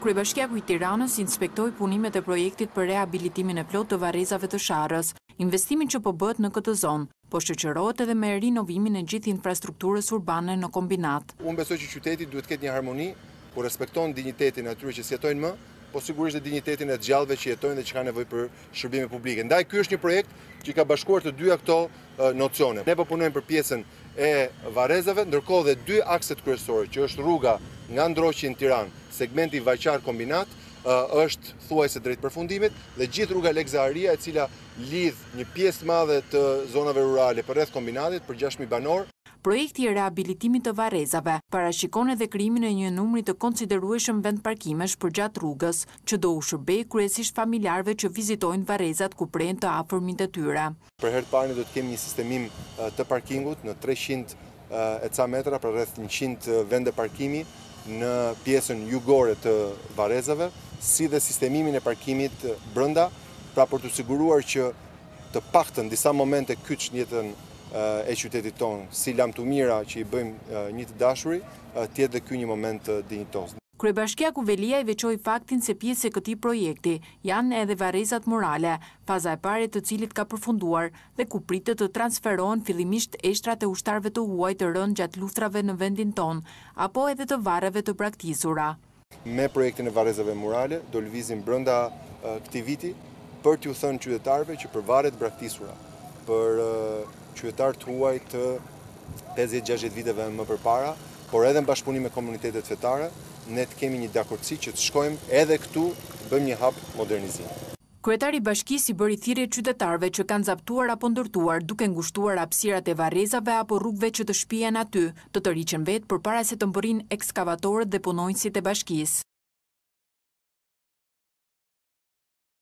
Kryebashkiaku i Tiranës inspektoi punimet e projektit për rehabilitimin e plot të varrezave të Sharrës. Investimin që po bëhet në këtë zonë, po shoqërohet edhe me rinovimin e gjithë infrastrukturës urbane në kombinat. Unë besoj që qyteti duhet ketë një harmoni, ku respekton dinjitetin e atyre që s'jetojnë më, po sigurisht dhe dinjitetin e të gjallëve që jetojnë dhe që ka nevojë për shërbime publike. Ndaj ky është një projekt që ka bashkuar të dyja këto nocione. Ne po punojmë për pjesën e varrezave, ndërkohë dhe dy akset kryesore, që është rruga nga Ndroqi në Tiranë, segmenti Vajqar Kombinat, është thuajse drejt përfundimit, dhe gjithë rruga Lekza Aria, e cila lidh një pjesë madhe të zonave rurale përreth kombinatit për 6.000 banor. Projekti i rehabilitimit të varrezave parashikon edhe krijimin e një numri të konsiderueshëm vend parkimesh përgjatë rrugës, që do u shërbej kryesisht familjarëve që vizitojnë varrezat ku prehen të afërmit e tyre. Për herë të parë do të kemi një sistemim të parkingut në 300 e ca metra për rreth 100 vende parkimi në pjesën jugore të varrezave, si dhe sistemimin e parkimit brenda, pra për të siguruar që të paktën disa momente kyç në jetën e qytetit tonë, si lam të mira që i bëjmë një të dashuri, tjetë dhe ky një moment dinjitos. Kryebashkiaku Velia i veçoi faktin se pjesë e këtij projekti janë edhe varrezat murale, faza e parë e të cilit ka përfunduar dhe ku pritet të transferohen fillimisht eshtrat e ushtarëve të huaj të rënë gjatë luftrave në vendin tonë, apo edhe të varreve të braktisura. Me projektin e varrezave murale do lëvizim brenda këtij viti për t'ju thënë qytetarëve që për varret braktisura, për qytetarët huaj të 50-60 viteve më përpara, por edhe në bashkëpunim me komunitetet fetare, ne të kemi një dakordsi që të shkojmë edhe këtu, bëjmë një hap modernizimi. Kryetari i bashkisë i bëri thirrje qytetarëve që kanë zaptuar apo ndërtuar duke ngushtuar hapësirat e varrezave apo rrugëve që të shpihen aty, të riqen vetë përpara se të mbërrinë ekskavatorët dhe punonjësit e bashkisë.